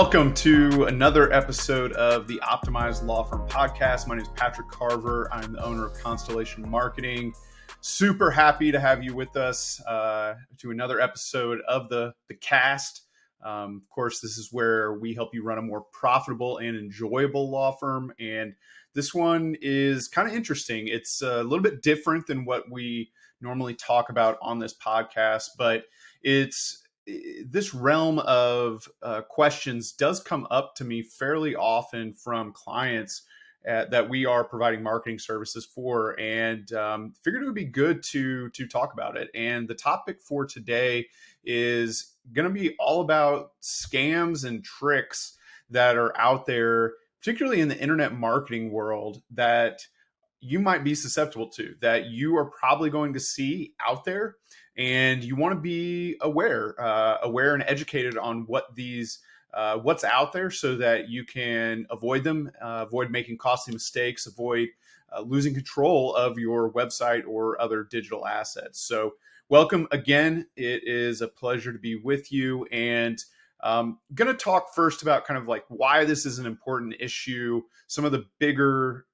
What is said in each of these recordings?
Welcome to another episode of the Optimized Law Firm Podcast. My name is Patrick Carver. I'm the owner of Constellation Marketing. Super happy to have you with us to another episode of the cast. Of course, this is where we help you run a more profitable and enjoyable law firm. And this one is kind of interesting. It's a little bit different than what we normally talk about on this podcast, but this realm of questions does come up to me fairly often from clients that we are providing marketing services for, and figured it would be good to talk about it. And the topic for today is going to be all about scams and tricks that are out there, particularly in the internet marketing world, that you might be susceptible to, that you are probably going to see out there. And you want to be aware and educated on what's out there, so that you can avoid them, avoid making costly mistakes, avoid losing control of your website or other digital assets. So welcome again. It is a pleasure to be with you. And I'm going to talk first about kind of like why this is an important issue, some of the bigger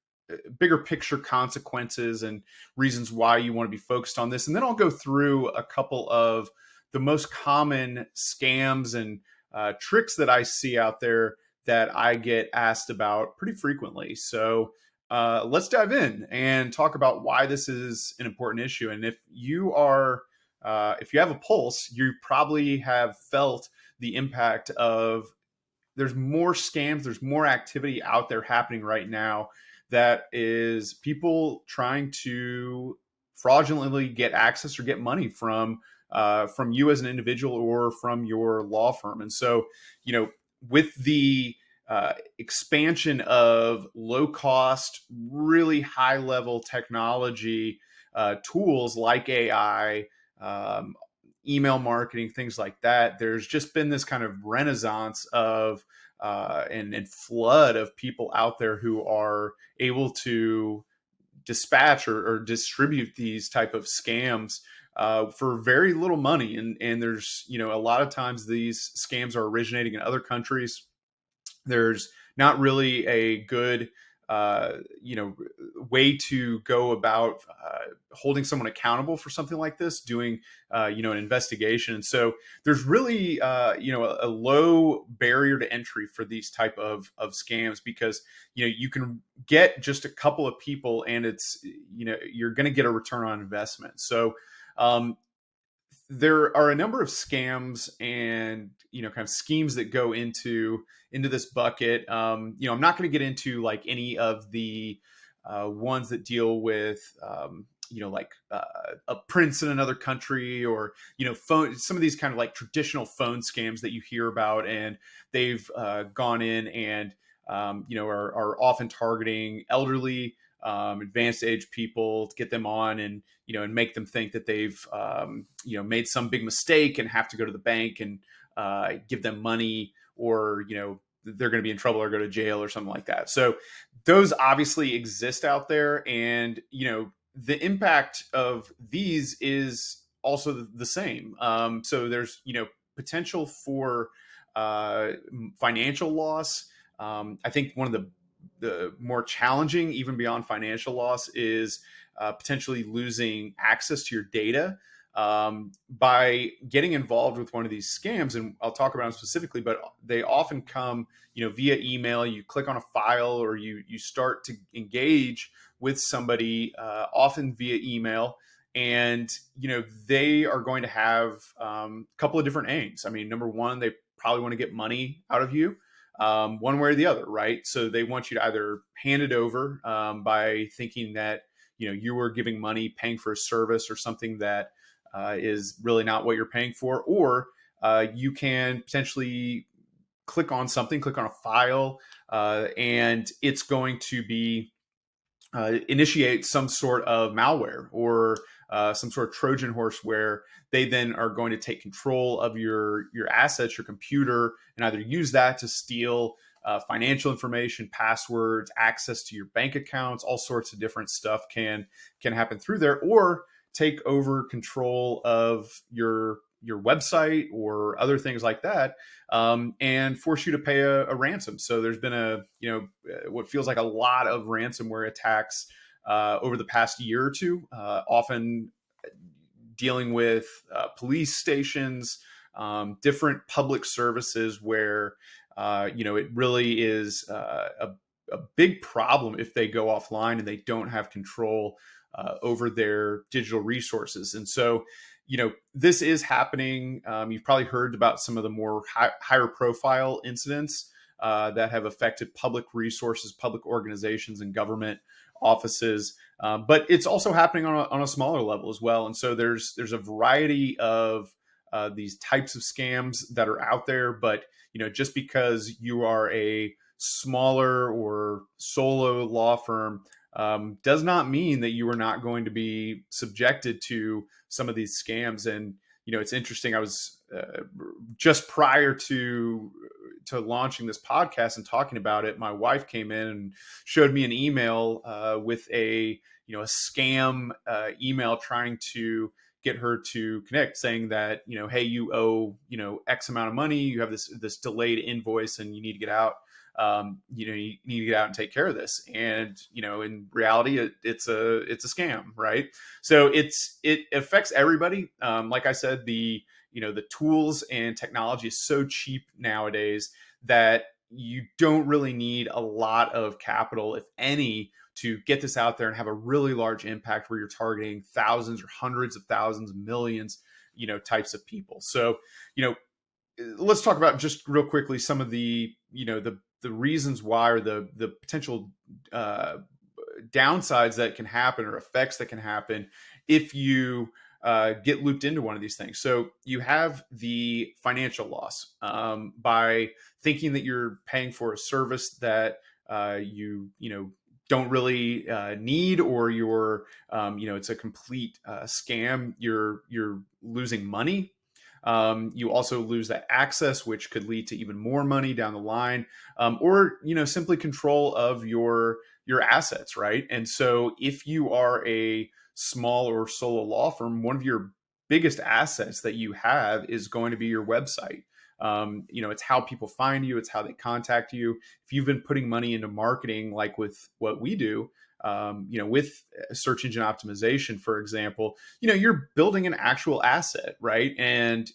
picture consequences and reasons why you want to be focused on this. And then I'll go through a couple of the most common scams and tricks that I see out there that I get asked about pretty frequently. So let's dive in and talk about why this is an important issue. And if you have a pulse, you probably have felt the impact of there's more scams, there's more activity out there happening right now that is people trying to fraudulently get access or get money from you as an individual or from your law firm. And so, with the expansion of low cost, really high level technology tools like AI, email marketing, things like that, there's just been this kind of renaissance of and flood of people out there who are able to dispatch or distribute these type of scams for very little money. And there's, a lot of times these scams are originating in other countries. There's not really a good way to go about holding someone accountable for something like this, doing, an investigation. And so there's really, a low barrier to entry for these type of scams, because, you can get just a couple of people and it's, you're going to get a return on investment. So, there are a number of scams and kind of schemes that go into this bucket. I'm not going to get into like any of the ones that deal with a prince in another country, or some of these kind of like traditional phone scams that you hear about, and they've gone in and are often targeting elderly, advanced age people to get them on and make them think that they've made some big mistake and have to go to the bank and give them money, or they're going to be in trouble or go to jail or something like that. So those obviously exist out there, and the impact of these is also the same. So there's potential for financial loss. I think one of the more challenging, even beyond financial loss, is potentially losing access to your data by getting involved with one of these scams. And I'll talk about them specifically, but they often come, via email. You click on a file, or you start to engage with somebody, often via email. And, they are going to have a couple of different aims. I mean, number one, they probably want to get money out of you. One way or the other, right? So they want you to either hand it over by thinking that you were giving money, paying for a service or something that is really not what you're paying for, or you can potentially click on a file, and it's going to be initiate some sort of malware or some sort of Trojan horse, where they then are going to take control of your assets, your computer, and either use that to steal financial information, passwords, access to your bank accounts. All sorts of different stuff can happen through there, or take over control of your your website or other things like that, and force you to pay a ransom. So there's been what feels like a lot of ransomware attacks over the past year or two, often dealing with police stations, different public services where it really is a big problem if they go offline and they don't have control over their digital resources. And so, this is happening. You've probably heard about some of the more higher profile incidents that have affected public resources, public organizations, and government offices. But it's also happening on a smaller level as well. And so there's a variety of these types of scams that are out there. But just because you are a smaller or solo law firm does not mean that you are not going to be subjected to some of these scams. And it's interesting. I was just prior to launching this podcast and talking about it, my wife came in and showed me an email with a scam email trying to get her to connect, saying that hey, you owe X amount of money, you have this delayed invoice, and you need to get out. You need to get out and take care of this. And in reality, it's a scam, right? So it affects everybody. Like I said, the tools and technology is so cheap nowadays that you don't really need a lot of capital, if any, to get this out there and have a really large impact where you're targeting thousands or hundreds of thousands, millions, types of people. So, let's talk about just real quickly some of the reasons why, or the potential downsides that can happen, or effects that can happen if you get looped into one of these things. So you have the financial loss by thinking that you're paying for a service that you don't really need, or you're it's a complete scam. You're losing money. You also lose that access, which could lead to even more money down the line, or simply control of your assets, right? And so, if you are a small or solo law firm, one of your biggest assets that you have is going to be your website. It's how people find you, it's how they contact you. If you've been putting money into marketing, like with what we do, with search engine optimization, for example, you're building an actual asset, right? And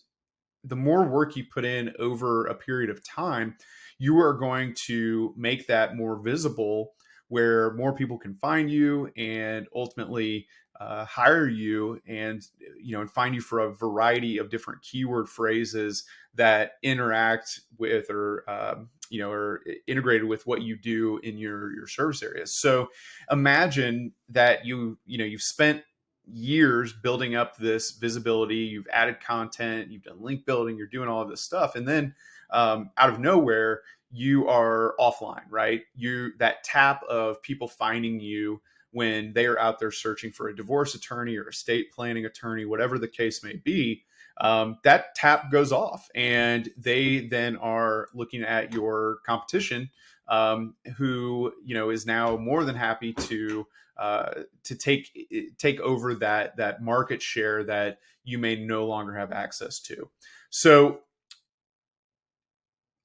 the more work you put in over a period of time, you are going to make that more visible, where more people can find you and ultimately hire you, and and find you for a variety of different keyword phrases that interact with, or or integrated with what you do in your service areas. So imagine that you've spent years building up this visibility, you've added content, you've done link building, you're doing all of this stuff, and then out of nowhere you are offline, right? That tap of people finding you when they are out there searching for a divorce attorney or estate planning attorney, whatever the case may be, that tap goes off, and they then are looking at your competition, who is now more than happy to take over that market share that you may no longer have access to. So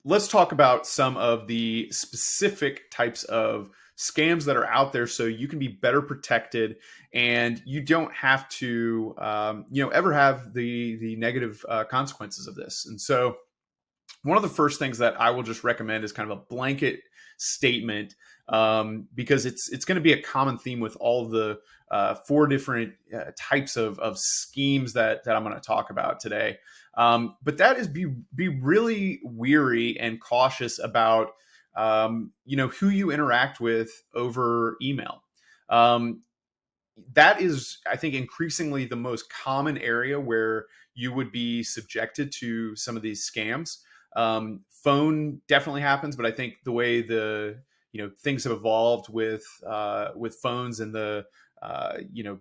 let's talk about some of the specific types of scams that are out there, so you can be better protected and you don't have to ever have the negative consequences of this. And so one of the first things that I will just recommend is kind of a blanket statement, because it's going to be a common theme with all of the 4 different types of schemes that I'm going to talk about today. But that is be really weary and cautious about who you interact with over email. That is, I think, increasingly the most common area where you would be subjected to some of these scams. Phone definitely happens, but I think the way the things have evolved with phones, and the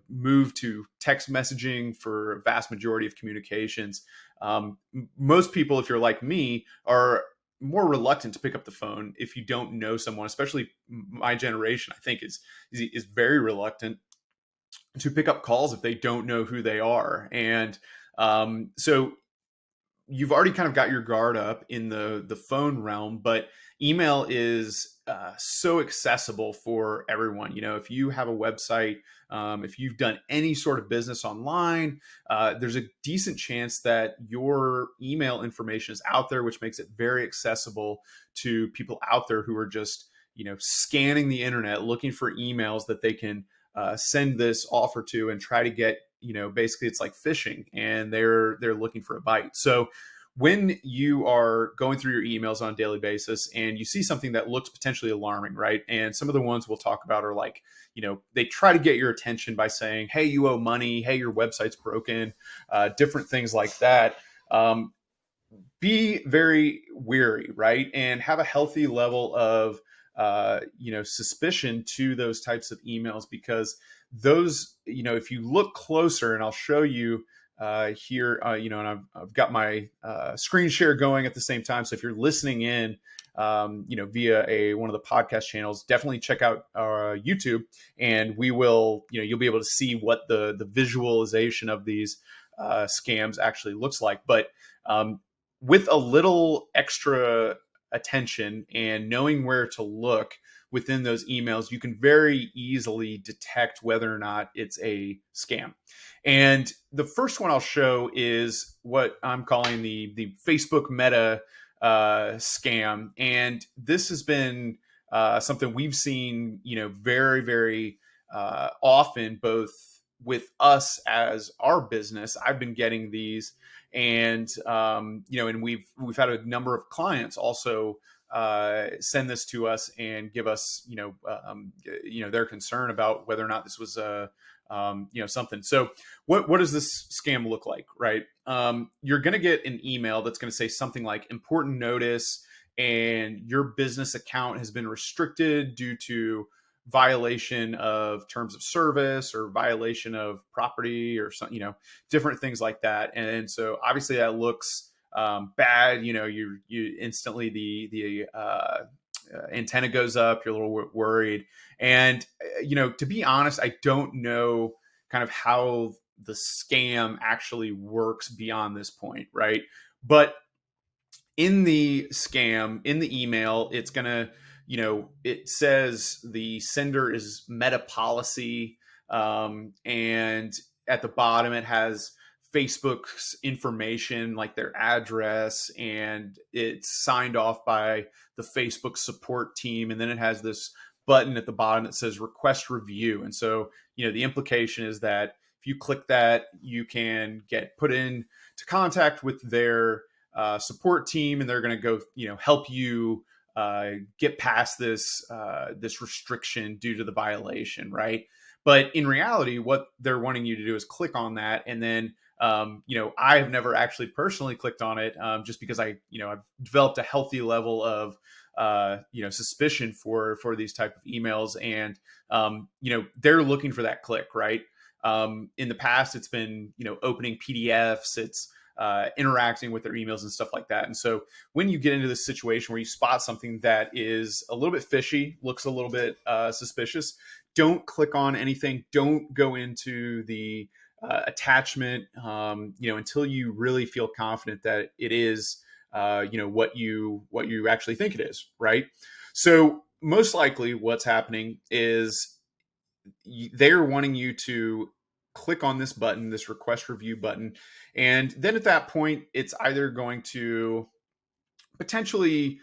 move to text messaging for a vast majority of communications, most people, if you're like me, are more reluctant to pick up the phone if you don't know someone. Especially my generation, I think, is very reluctant to pick up calls if they don't know who they are. And so you've already kind of got your guard up in the phone realm, but email is so accessible for everyone. If you have a website, if you've done any sort of business online, there's a decent chance that your email information is out there, which makes it very accessible to people out there who are just scanning the internet looking for emails that they can send this offer to and try to get, basically it's like fishing, and they're looking for a bite. So when you are going through your emails on a daily basis and you see something that looks potentially alarming, right? And some of the ones we'll talk about are like, they try to get your attention by saying, hey, you owe money, hey, your website's broken, different things like that. Be very weary, right? And have a healthy level of, suspicion to those types of emails, because those, if you look closer, and I'll show you here, and I've got my screen share going at the same time. So if you're listening in, via one of the podcast channels, definitely check out our YouTube, and we will, you'll be able to see what the visualization of these scams actually looks like. But with a little extra attention and knowing where to look within those emails, you can very easily detect whether or not it's a scam. And the first one I'll show is what I'm calling the Facebook Meta scam. And this has been something we've seen, very, very often, both with us as our business. I've been getting these, and and we've had a number of clients also send this to us and give us their concern about whether or not this was something. So what does this scam look like, right? You're going to get an email that's going to say something like important notice, and your business account has been restricted due to violation of terms of service or violation of property or some, different things like that. And so obviously that looks bad. You instantly the antenna goes up. You're a little worried. And, to be honest, I don't know kind of how the scam actually works beyond this point, right? But in the scam, in the email, it's going to, it says the sender is Meta Policy. And at the bottom, it has Facebook's information, like their address, and it's signed off by the Facebook support team. And then it has this button at the bottom that says request review. And so, the implication is that if you click that, you can get put in to contact with their support team, and they're going to go, help you get past this restriction due to the violation, right? But in reality, what they're wanting you to do is click on that, and then I have never actually personally clicked on it, just because I've developed a healthy level of suspicion for these type of emails, and they're looking for that click, right? In the past, it's been opening PDFs, it's interacting with their emails and stuff like that. And so when you get into this situation where you spot something that is a little bit fishy, looks a little bit suspicious, don't click on anything. Don't go into the attachment, until you really feel confident that it is, what you actually think it is, right? So most likely what's happening is they're wanting you to click on this button, this request review button. And then at that point, it's either going to potentially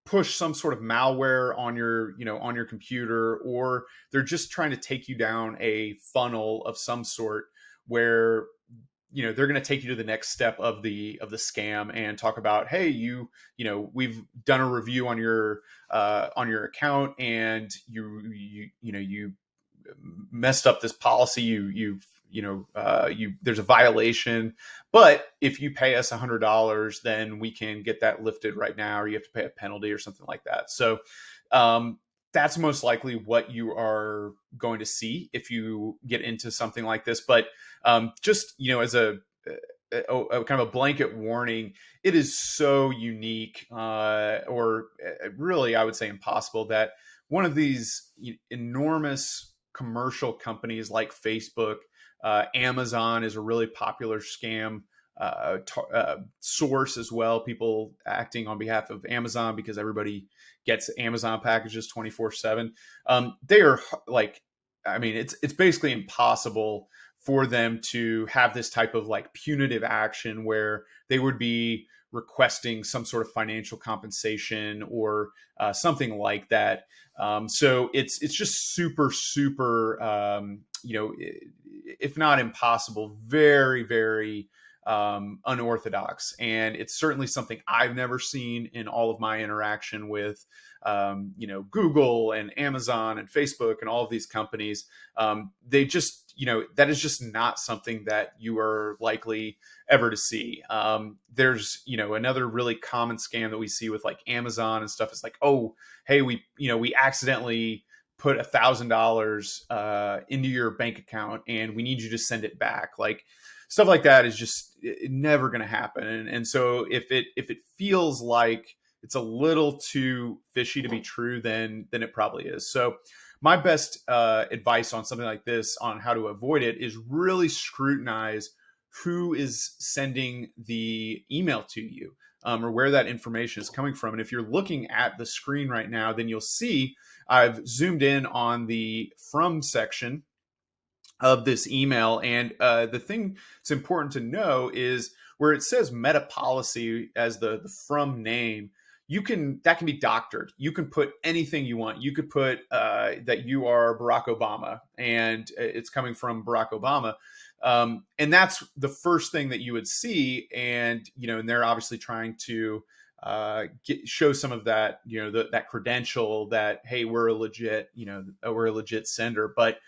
push some sort of malware on your computer, or they're just trying to take you down a funnel of some sort where they're going to take you to the next step of the scam and talk about, hey, we've done a review on your account, and you messed up this policy. There's a violation, but if you pay us $100, then we can get that lifted right now, or you have to pay a penalty or something like that. So that's most likely what you are going to see if you get into something like this. But just as a kind of a blanket warning, it is so unique, or really, I would say impossible, that one of these enormous commercial companies like Facebook, Amazon is a really popular scam source as well. People acting on behalf of Amazon because everybody gets Amazon packages 24/7. They are like, I mean, it's basically impossible for them to have this type of like punitive action where they would be requesting some sort of financial compensation or something like that. So it's just super, if not impossible, very, very unorthodox. And it's certainly something I've never seen in all of my interaction with, Google and Amazon and Facebook and all of these companies. They just, that is just not something that you are likely ever to see. There's, another really common scam that we see with like Amazon and stuff is like, oh, hey, we accidentally put $1,000 into your bank account and we need you to send it back. Like stuff like that is just never going to happen. And so if it feels like it's a little too fishy to be true, then it probably is. So my best advice on something like this, on how to avoid it, is really scrutinize who is sending the email to you, or where that information is coming from. And if you're looking at the screen right now, then you'll see I've zoomed in on the from section of this email. And the thing that's important to know is where it says meta policy as the from name, that can be doctored. You can put anything you want. You could put that you are Barack Obama and it's coming from Barack Obama. And that's the first thing that you would see. And, and they're obviously trying to show some of that, that credential that, hey, we're a legit sender. But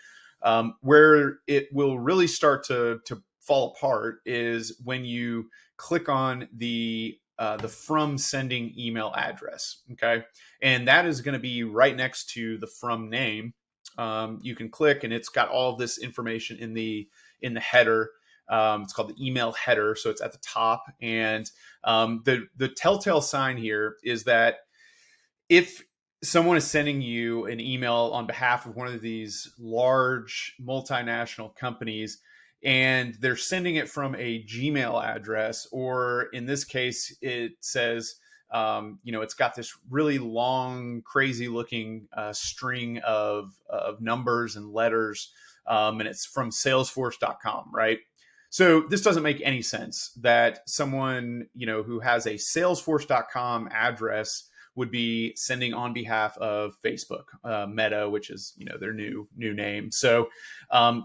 where it will really start to fall apart is when you click on the from sending email address. Okay. And that is going to be right next to the from name. You can click and it's got all of this information in the header. It's called the email header. So it's at the top. And the telltale sign here is that if someone is sending you an email on behalf of one of these large multinational companies, and they're sending it from a Gmail address, or in this case, it says, it's got this really long, crazy looking string of numbers and letters, and it's from salesforce.com, right? So this doesn't make any sense that someone, who has a salesforce.com address would be sending on behalf of Facebook, Meta, which is, their new name. So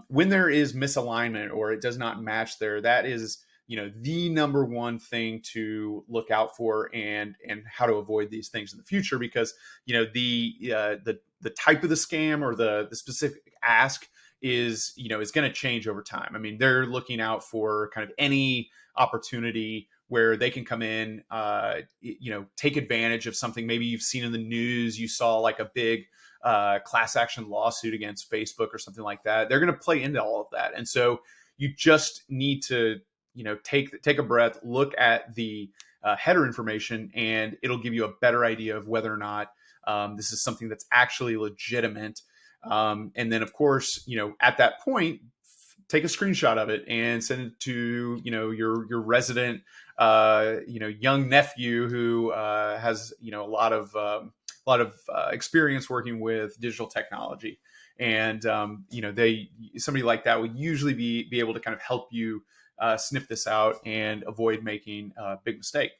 when there is misalignment or it does not match there, that is, the number one thing to look out for and how to avoid these things in the future, because, the type of the scam or the specific ask is going to change over time. I mean, they're looking out for kind of any opportunity where they can come in, take advantage of something. Maybe you've seen in the news, you saw like a big class action lawsuit against Facebook or something like that. They're going to play into all of that. And so you just need to, take a breath, look at the header information, and it'll give you a better idea of whether or not this is something that's actually legitimate. And then, of course, at that point, take a screenshot of it and send it to, your resident, young nephew who has, a lot of experience working with digital technology. And, somebody like that would usually be able to kind of help you sniff this out and avoid making a big mistake.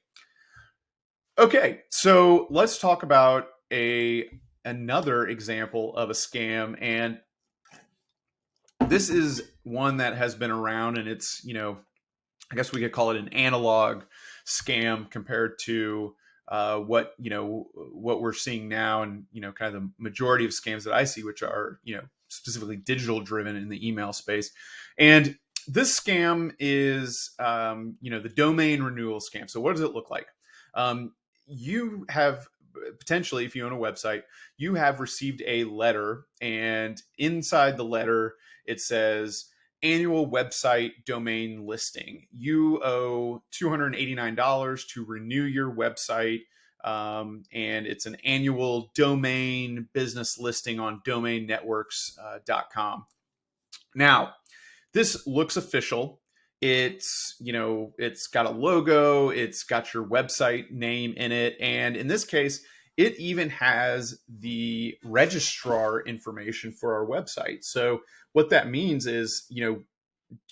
Okay, so let's talk about another example of a scam. And this is one that has been around, and it's, I guess we could call it an analog scam compared to what we're seeing now, and kind of the majority of scams that I see, which are specifically digital driven in the email space. And this scam is the domain renewal scam. So what does it look like? You have potentially, if you own a website, you have received a letter, and inside the letter it says annual website domain listing. You owe $289 to renew your website, and it's an annual domain business listing on domainnetworks.com. Now, this looks official. It's, it's got a logo, it's got your website name in it. And in this case, it even has the registrar information for our website. So what that means is,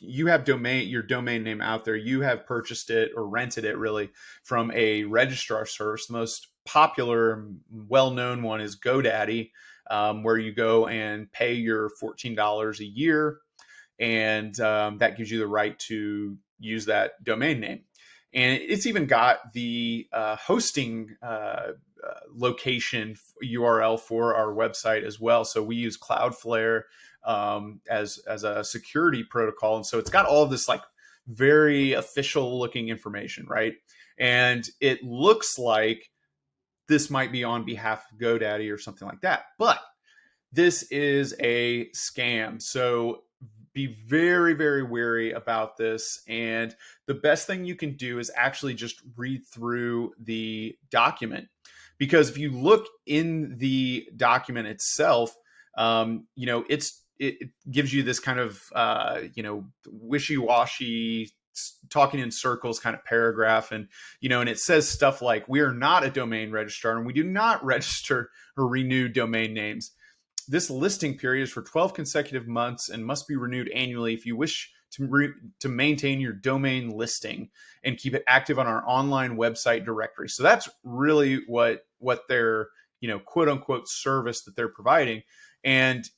you have your domain name out there. You have purchased it or rented it really from a registrar service. The most popular, well-known one is GoDaddy, where you go and pay your $14 a year, and that gives you the right to use that domain name. And it's even got the hosting location URL for our website as well. So we use Cloudflare as a security protocol, and so it's got all of this like very official looking information, right? And it looks like this might be on behalf of GoDaddy or something like that, but this is a scam. So be very, very wary about this. And the best thing you can do is actually just read through the document. Because if you look in the document itself, it gives you this kind of, wishy-washy, talking in circles kind of paragraph. And it says stuff like, we are not a domain registrar and we do not register or renew domain names. This listing period is for 12 consecutive months and must be renewed annually if you wish to maintain your domain listing and keep it active on our online website directory. So that's really what their, quote unquote service that they're providing. And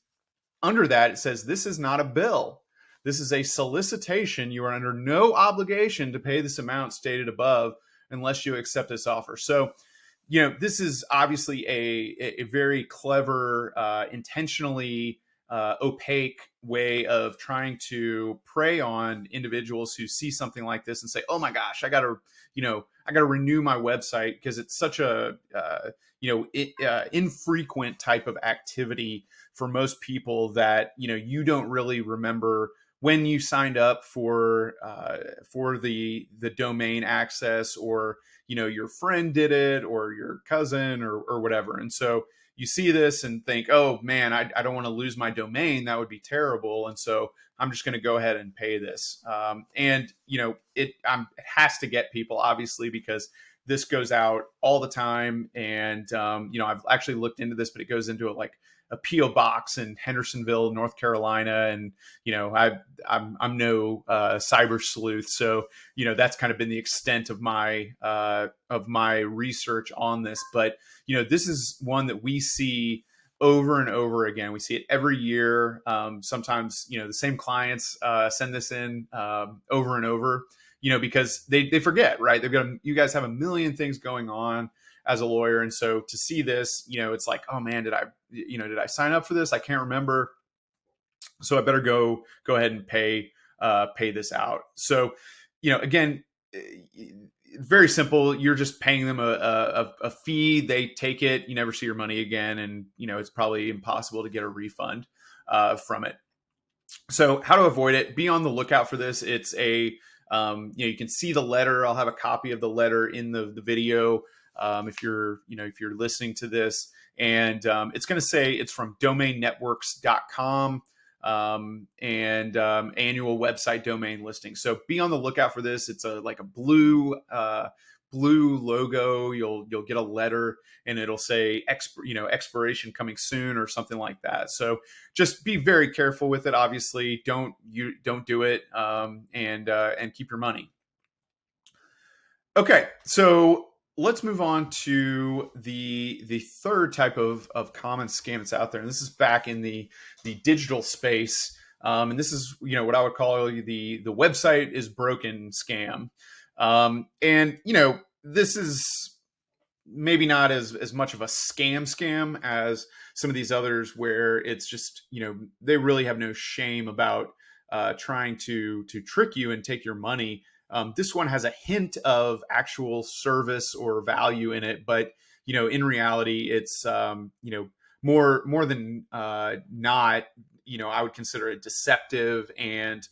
under that, it says, this is not a bill. This is a solicitation. You are under no obligation to pay this amount stated above unless you accept this offer. So, this is obviously a very clever, intentionally opaque way of trying to prey on individuals who see something like this and say, "Oh my gosh, I got to renew my website," because it's such a infrequent type of activity for most people that you don't really remember when you signed up for the domain access, or your friend did it, or your cousin, or whatever. And so you see this and think, oh man, I don't want to lose my domain. That would be terrible. And so I'm just going to go ahead and pay this. It has to get people, obviously, because this goes out all the time. And, I've actually looked into this, but it goes into a P.O. box in Hendersonville, North Carolina. And, I'm no cyber sleuth. So, that's kind of been the extent of my research on this. But, this is one that we see over and over again. We see it every year. Sometimes, the same clients send this in over and over, because they forget, right? You guys have a million things going on as a lawyer. And so to see this, it's like, oh man, did I sign up for this? I can't remember. So I better go ahead and pay this out. So, again, very simple. You're just paying them a fee. They take it. You never see your money again. And, it's probably impossible to get a refund from it. So how to avoid it? Be on the lookout for this. It's you can see the letter. I'll have a copy of the letter in the video. If you're listening to this, and it's going to say it's from domainnetworks.com and annual website domain listing. So be on the lookout for this. It's a blue logo. You'll get a letter and it'll say expiration coming soon or something like that. So just be very careful with it. Obviously, don't do it and keep your money. Okay, so let's move on to the third type of common scam that's out there, and this is back in the digital space, and this is what I would call the website is broken scam, and this is maybe not as much of a scam as some of these others, where it's just they really have no shame about trying to trick you and take your money. This one has a hint of actual service or value in it, but in reality, it's more than not. I would consider it deceptive and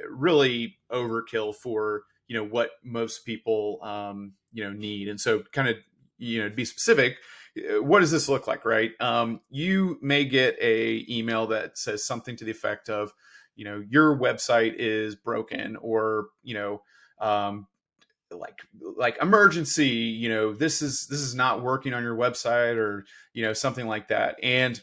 really overkill for what most people need. And so, kind of to be specific, what does this look like, right? You may get a email that says something to the effect of, your website is broken, or, um, like emergency, this is not working on your website, or, something like that. And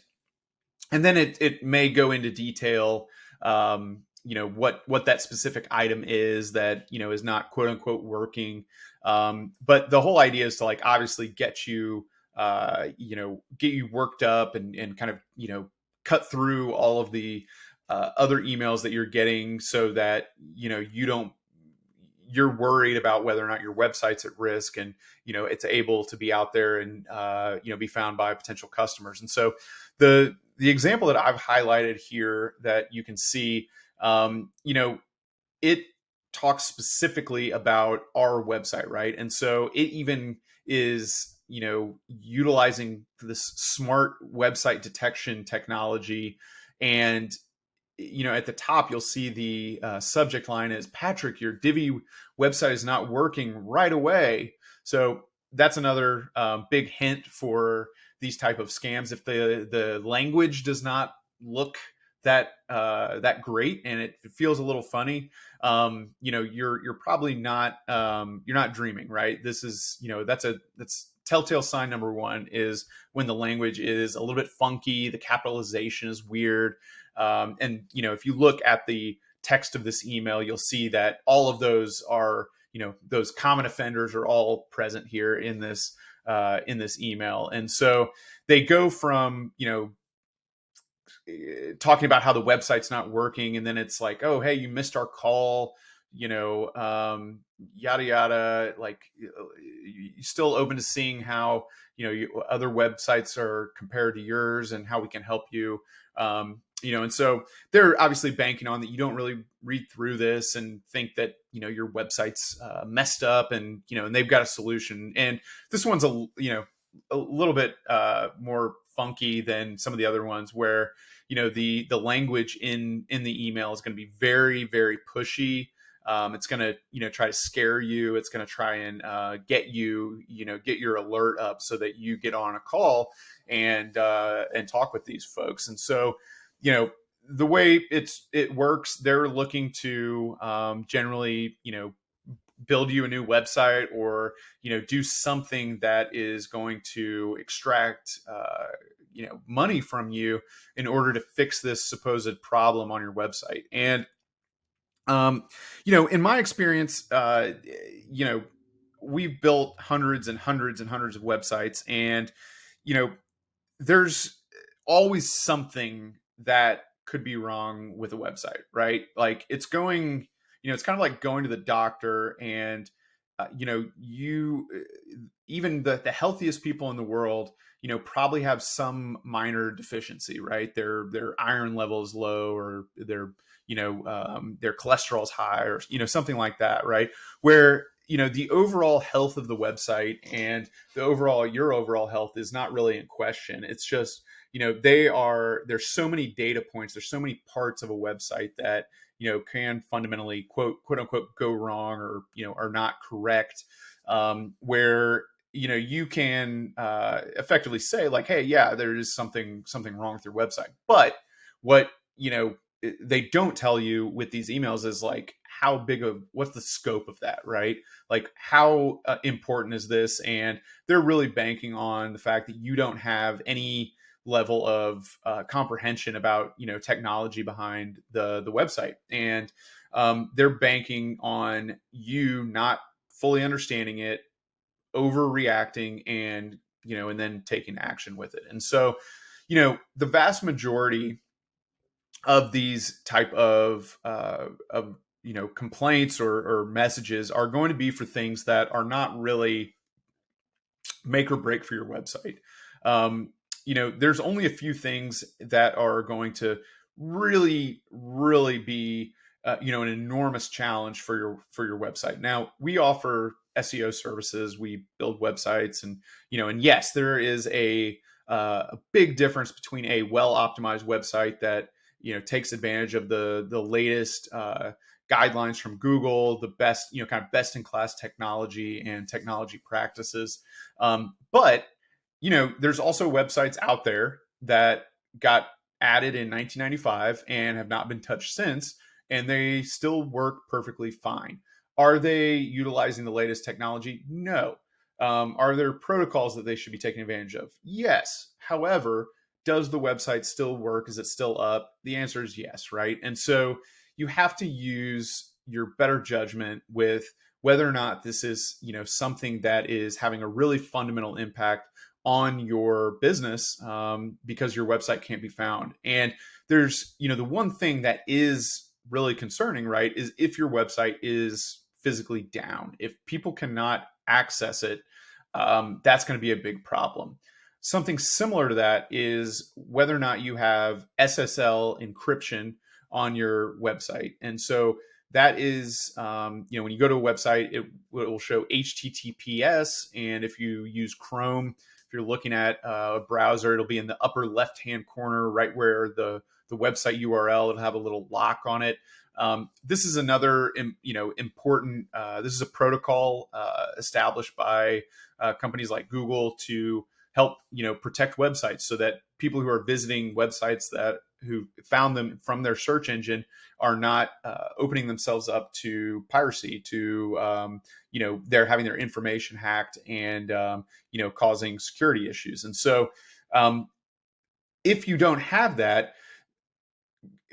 then it may go into detail, what that specific item is that, is not quote unquote working. But the whole idea is to, like, obviously get you worked up, and kind of, cut through all of the other emails that you're getting, so that, you're worried about whether or not your website's at risk, and, it's able to be out there, and, be found by potential customers. And so the example that I've highlighted here that you can see, it talks specifically about our website, right? And so it even is, utilizing this smart website detection technology. And, at the top, you'll see the subject line is, Patrick, your Divi website is not working right away. So that's another big hint for these type of scams. If the language does not look that great, and it feels a little funny, you're probably not, you're not dreaming, right? This is, that's telltale sign number one, is when the language is a little bit funky, the capitalization is weird. And, if you look at the text of this email, you'll see that all of those are, those common offenders are all present here in this email. And so they go from, talking about how the website's not working, and then it's like, oh, hey, you missed our call, yada yada. Like, you're still open to seeing how, other websites are compared to yours, and how we can help you. And so they're obviously banking on that you don't really read through this and think that, your website's messed up, and, and they've got a solution. And this one's a little bit more funky than some of the other ones, where, the language in the email is going to be very, very pushy. It's going to, try to scare you. It's going to try and get you, get your alert up, so that you get on a call and talk with these folks. And so, the way it works, they're looking to generally, build you a new website, or, do something that is going to extract, money from you, in order to fix this supposed problem on your website. And, in my experience, we've built hundreds and hundreds and hundreds of websites, and, there's always something that could be wrong with a website, right? Like, it's going, it's kind of like going to the doctor, and, you, even the healthiest people in the world, probably have some minor deficiency, right? Their iron level is low, or their cholesterol is high, or, something like that, right? Where, the overall health of the website, and your overall health is not really in question. It's just, there's so many data points, there's so many parts of a website that, can fundamentally quote unquote go wrong, or, are not correct. Where, you can effectively say, like, hey, yeah, there is something wrong with your website. But what, they don't tell you with these emails is, like, what's the scope of that, right? Like, how important is this? And they're really banking on the fact that you don't have any level of comprehension about, technology behind the website. And they're banking on you not fully understanding it, overreacting, and, and then taking action with it. And so, the vast majority of these type of complaints, or messages, are going to be for things that are not really make or break for your website. There's only a few things that are going to really, really be, an enormous challenge for your website. Now, we offer SEO services, we build websites, and, and yes, there is a big difference between a well-optimized website that, takes advantage of the latest guidelines from Google, the best, kind of best in class technology and technology practices. But, there's also websites out there that got added in 1995 and have not been touched since, and they still work perfectly fine. Are they utilizing the latest technology? No. Are there protocols that they should be taking advantage of? Yes. However, does the website still work? Is it still up? The answer is yes, right? And so you have to use your better judgment with whether or not this is, something that is having a really fundamental impact on your business, because your website can't be found. And there's, the one thing that is really concerning, right, is if your website is physically down. If people cannot access it, that's going to be a big problem. Something similar to that is whether or not you have SSL encryption on your website. And so that is, when you go to a website, it will show HTTPS. And if you use Chrome, if you're looking at a browser, it'll be in the upper left-hand corner, right where the website URL, it'll have a little lock on it. This is another, important, this is a protocol established by companies like Google to help, protect websites so that people who are visiting websites who found them from their search engine are not opening themselves up to piracy, to, they're having their information hacked and, causing security issues. And so if you don't have that,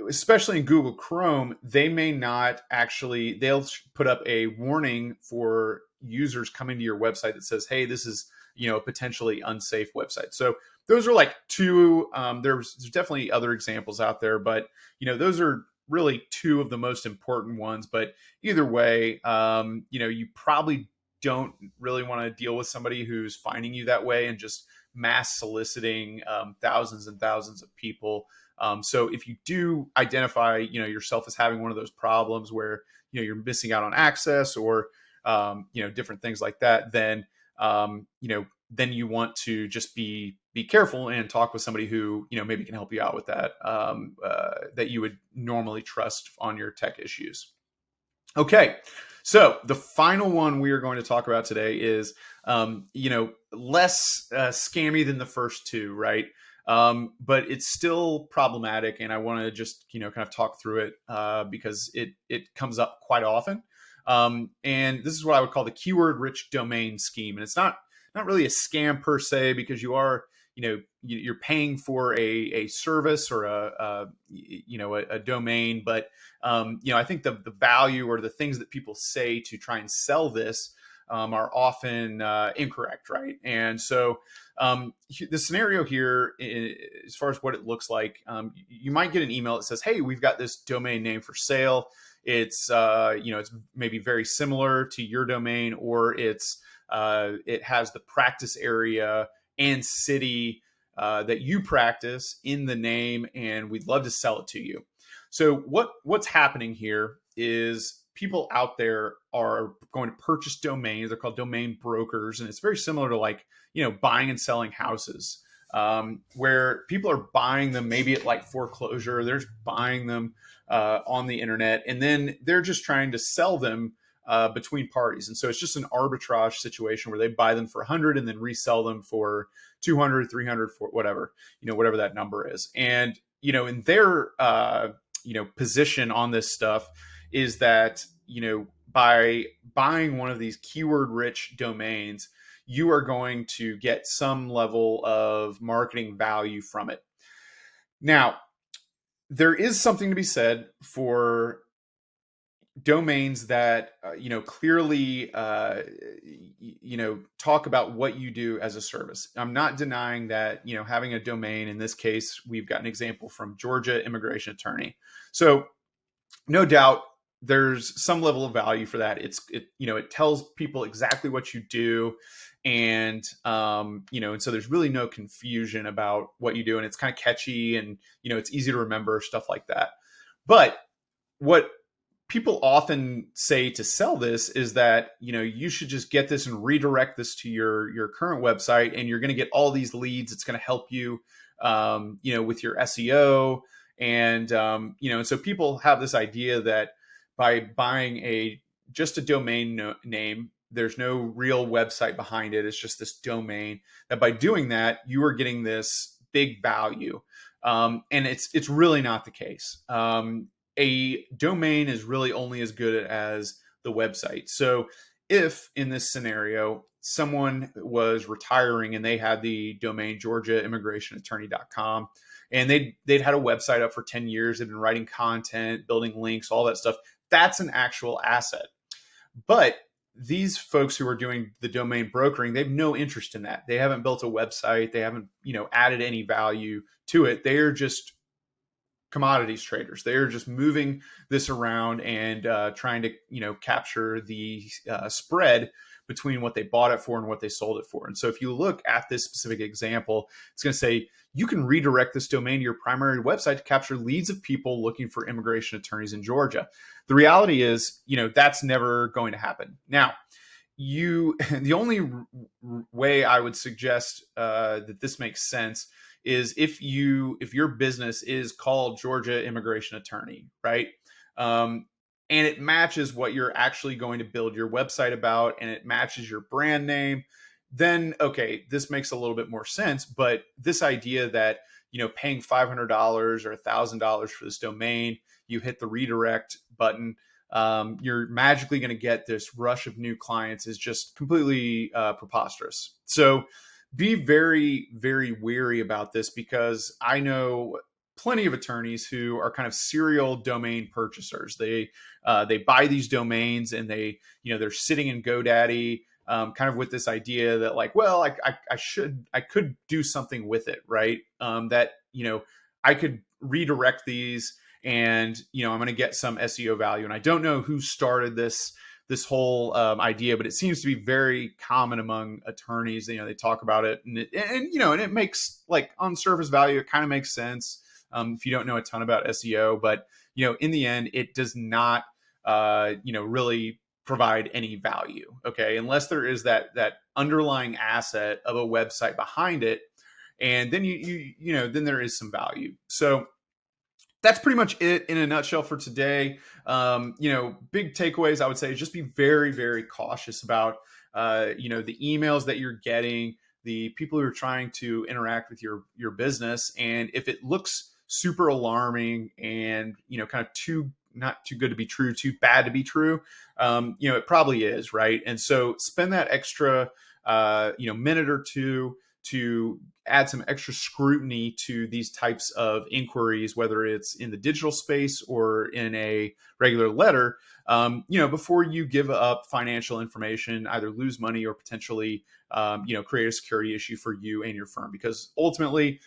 especially in Google Chrome, they may not actually, they'll put up a warning for users coming to your website that says, hey, this is, a potentially unsafe website. So those are like two, there's definitely other examples out there, but, those are really two of the most important ones. But either way, you probably don't really want to deal with somebody who's finding you that way and just mass soliciting thousands and thousands of people. So if you do identify, yourself as having one of those problems where, you're missing out on access or, different things like that, then, then you want to just be careful and talk with somebody who, maybe can help you out with that, that you would normally trust on your tech issues. Okay. So the final one we are going to talk about today is, less scammy than the first two, right? But it's still problematic, and I want to just kind of talk through it because it comes up quite often. And this is what I would call the keyword-rich domain scheme, and it's not really a scam per se, because you are you're paying for a service or a domain, but I think the value or the things that people say to try and sell this are often incorrect, right? And so the scenario here, as far as what it looks like, you might get an email that says, hey, we've got this domain name for sale. It's it's maybe very similar to your domain, or it has the practice area and city that you practice in the name, and we'd love to sell it to you. So what's happening here is people out there are going to purchase domains. They're called domain brokers, and it's very similar to buying and selling houses, where people are buying them maybe at like foreclosure. They're just buying them on the internet, and then they're just trying to sell them between parties. And so it's just an arbitrage situation where they buy them for 100 and then resell them for 200, 300, for whatever that number is. And in their position on this stuff is that by buying one of these keyword rich domains, you are going to get some level of marketing value from it. Now, there is something to be said for domains that clearly talk about what you do as a service. I'm not denying that having a domain, in this case we've got an example from Georgia immigration attorney, so no doubt there's some level of value for that. It tells people exactly what you do, and and so there's really no confusion about what you do, and it's kind of catchy, and it's easy to remember, stuff like that. But what people often say to sell this is that you should just get this and redirect this to your current website, and you're going to get all these leads. It's going to help you with your SEO, and and so people have this idea that by buying just a domain name, there's no real website behind it, it's just this domain, that by doing that you are getting this big value. And it's really not the case. A domain is really only as good as the website. So if in this scenario, someone was retiring and they had the domain georgiaimmigrationattorney.com, and they'd had a website up for 10 years, they've been writing content, building links, all that stuff, that's an actual asset. But these folks who are doing the domain brokering, they have no interest in that. They haven't built a website, they haven't, added any value to it. They are just commodities traders. They are just moving this around and trying to, capture the spread between what they bought it for and what they sold it for. And so if you look at this specific example, it's going to say you can redirect this domain to your primary website to capture leads of people looking for immigration attorneys in Georgia. The reality is, that's never going to happen. Now, the only way I would suggest that this makes sense is if your business is called Georgia Immigration Attorney, right? And it matches what you're actually going to build your website about, and it matches your brand name, then okay, this makes a little bit more sense. But this idea that, paying $500 or $1,000 for this domain, you hit the redirect button, you're magically going to get this rush of new clients is just completely preposterous. So be very, very wary about this, because I know plenty of attorneys who are kind of serial domain purchasers. They buy these domains and they're sitting in GoDaddy, kind of with this idea that like, well, I could do something with it, right? That I could redirect these and I'm going to get some SEO value. And I don't know who started this whole idea, but it seems to be very common among attorneys. They talk about it, and it makes, like, on surface value, it kind of makes sense if you don't know a ton about SEO. But in the end, it does not really provide any value. Okay, unless there is that underlying asset of a website behind it, and then then there is some value. So that's pretty much it in a nutshell for today. Big takeaways, I would say, is just be very, very cautious about, the emails that you're getting, the people who are trying to interact with your business. And if it looks super alarming and, kind of not too good to be true, too bad to be true, it probably is, right? And so spend that extra, minute or two to add some extra scrutiny to these types of inquiries, whether it's in the digital space or in a regular letter, before you give up financial information, either lose money or potentially, create a security issue for you and your firm. Because ultimately,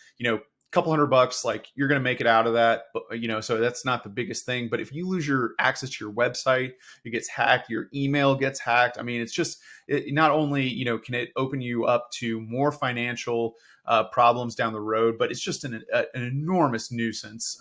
couple $100, like, you're going to make it out of that, but so that's not the biggest thing. But if you lose your access to your website, it gets hacked, your email gets hacked. I mean, it's just, not only, can it open you up to more financial problems down the road, but it's just an enormous nuisance,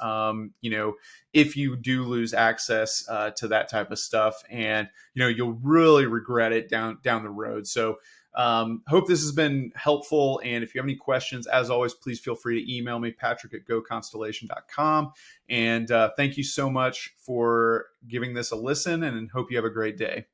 if you do lose access to that type of stuff, and, you'll really regret it down the road. So, hope this has been helpful. And if you have any questions, as always, please feel free to email me, patrick@goconstellation.com. And thank you so much for giving this a listen, and hope you have a great day.